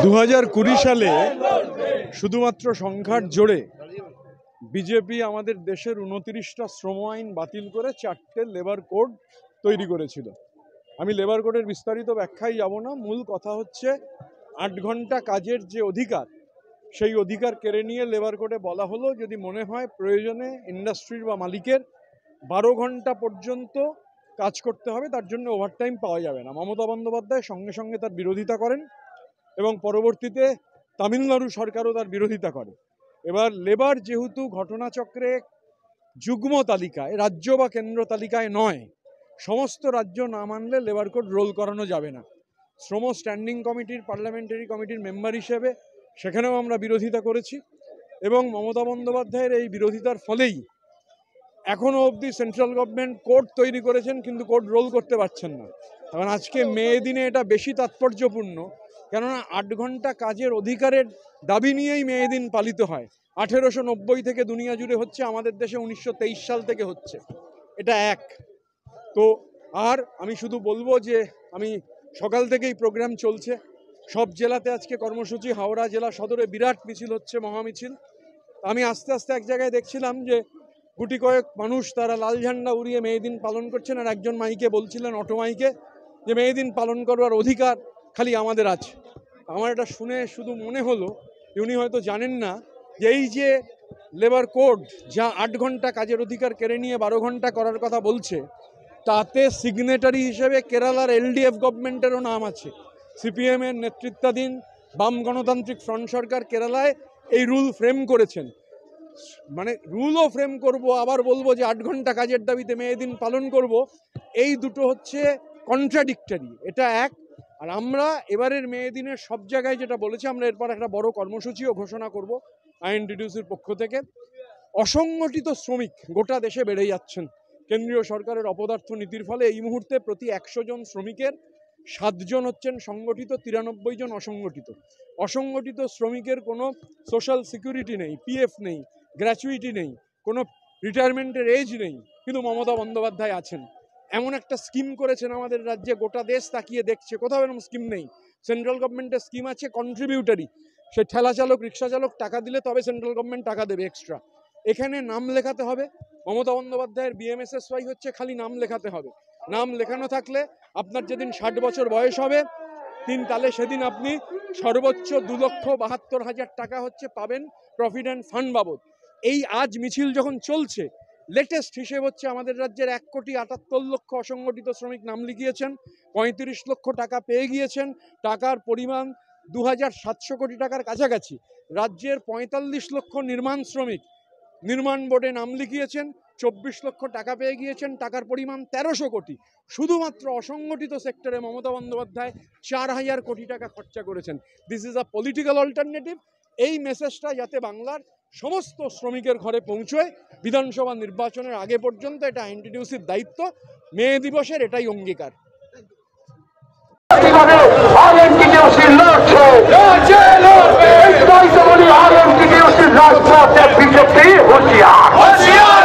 2020 সালে শুধুমাত্র সংখ্যার জোরে বিজেপি আমাদের দেশের 29টা শ্রম আইন বাতিল করে 4টে লেবার কোড তৈরি করেছিল। আমি লেবার কোডের বিস্তারিত ব্যাখ্যায় যাব না। মূল কথা হচ্ছে 8 ঘন্টা কাজের যে অধিকার, সেই অধিকার কেড়ে নিয়ে লেবার কোডে বলা হলো যদি মনে হয় প্রয়োজনে ইন্ডাস্ট্রির বা মালিকের 12 ঘন্টা পর্যন্ত কাজ করতে হবে, তার জন্য ওভারটাইম পাওয়া যাবে না। মমতা বন্দ্যোপাধ্যায় সঙ্গে সঙ্গে তার বিরোধিতা করেন এবং পরবর্তীতে তামিলনাড়ু সরকারও তার বিরোধিতা করে। এবার লেবার যেহেতু ঘটনাচক্রে যুগ্ম তালিকায়, রাজ্য বা কেন্দ্র তালিকায় নয়, সমস্ত রাজ্য না মানলে লেবার কোড রোল করানো যাবে না। শ্রম স্ট্যান্ডিং কমিটির, পার্লামেন্টারি কমিটির মেম্বার হিসেবে সেখানেও আমরা বিরোধিতা করেছি এবং মমতা বন্দ্যোপাধ্যায়ের এই বিরোধিতার ফলেই এখনও অবধি সেন্ট্রাল গভর্নমেন্ট কোড তৈরি করেছেন কিন্তু কোড রোল করতে পারছেন না। কারণ আজকে মে দিনে এটা বেশি তাৎপর্যপূর্ণ, কেননা 8 ঘন্টা কাজের অধিকারের দাবি নিয়েই মে দিন পালিত হয়। 1890 থেকে দুনিয়া জুড়ে হচ্ছে, আমাদের দেশে 1923 সাল থেকে হচ্ছে। এটা এক। তো আর আমি শুধু বলবো যে আমি সকাল থেকেই প্রোগ্রাম চলছে, সব জেলাতে আজকে কর্মসূচি। হাওড়া জেলা সদরে বিরাট মিছিল হচ্ছে, মহামিছিল। আমি আস্তে আস্তে এক জায়গায় দেখছিলাম যে গুটি কয়েক মানুষ তারা লাল ঝান্ডা উড়িয়ে মে দিন পালন করছেন, আর একজন মাইকে বলছিলেন, অটো মাইকে, যে মে দিন পালন করবার অধিকার খালি আমাদের আছে। আমার এটা শুনে শুধু মনে হলো উনি হয়তো জানেন না যে এই যে লেবার কোড যা 8 ঘন্টা কাজের অধিকার কেড়ে নিয়ে 12 ঘন্টা করার কথা বলছে, তাতে সিগনেটারি হিসেবে কেরালার এলডিএফ গভর্নমেন্টেরও নাম আছে। সিপিএমের নেতৃত্বাধীন বাম গণতান্ত্রিক ফ্রন্ট সরকার কেরালায় এই রুল ফ্রেম করেছেন। মানে রুলও ফ্রেম করব, আবার বলবো যে 8 ঘন্টা কাজের দাবিতে মে দিন পালন করব, এই দুটো হচ্ছে কন্ট্রাডিক্টরি। এটা এক। আর আমরা এবারের মে দিনের সব জায়গায় যেটা বলেছি, আমরা এরপর একটা বড় কর্মসূচিও ঘোষণা করব আইএনটিটিউসির পক্ষ থেকে। অসংগঠিত শ্রমিক গোটা দেশে বেড়ে যাচ্ছেন কেন্দ্রীয় সরকারের অপদার্থ নীতির ফলে। এই মুহূর্তে প্রতি 100 জন শ্রমিকের 7 জন হচ্ছেন সংগঠিত, 93 জন অসংগঠিত। অসংগঠিত শ্রমিকের কোনো সোশ্যাল সিকিউরিটি নেই, পিএফ নেই, গ্র্যাচুইটি নেই, কোনো রিটায়ারমেন্টের এজ নেই, কিন্তু মমতা বন্দ্যোপাধ্যায় আছেন। এমন একটা স্কিম করেছেন আমাদের রাজ্যে, গোটা দেশ তাকিয়ে দেখছে, কোথাও এরকম স্কিম নেই। সেন্ট্রাল গভর্নমেন্টের স্কিম আছে কন্ট্রিবিউটারি, সে ঠেলা চালক, রিক্সা চালক টাকা দিলে তবে সেন্ট্রাল গভর্নমেন্ট টাকা দেবে এক্সট্রা। এখানে নাম লেখাতে হবে। মমতা বন্দ্যোপাধ্যায়ের বিএমএসএসওয়াই হচ্ছে খালি নাম লেখাতে হবে। নাম লেখানো থাকলে আপনার যেদিন 60 বছর বয়স হবে 3 তালে, সেদিন আপনি সর্বোচ্চ 2,72,000 টাকা হচ্ছে পাবেন প্রভিডেন্ট ফান্ড বাবদ। এই আজ মিছিল যখন চলছে, লেটেস্ট হিসেব হচ্ছে আমাদের রাজ্যের 1,78,00,000 অসংগঠিত শ্রমিক নাম লিখিয়েছেন, 35 লক্ষ টাকা পেয়ে গিয়েছেন। টাকার পরিমাণ 2,700 কোটি টাকার কাছাকাছি। রাজ্যের 45 লক্ষ নির্মাণ শ্রমিক নির্মাণ বোর্ডে নাম লিখিয়েছেন, 24 লক্ষ টাকা পেয়ে গিয়েছেন। টাকার পরিমাণ 1300 কোটি। শুধুমাত্র অসংগঠিত সেক্টরে মমতা বন্দ্যোপাধ্যায় 4,000 কোটি টাকা খরচা করেছেন। This is a political alternative. এই মেসেজটা যাতে বাংলার সমস্ত শ্রমিকের ঘরে পৌঁছয় বিধানসভা নির্বাচনের আগে পর্যন্ত, এটা আইএনটিটিউসির দায়িত্ব। মে দিবসের এটাই অঙ্গীকার। রাজপথে বিজেপি হুঁশিয়ার।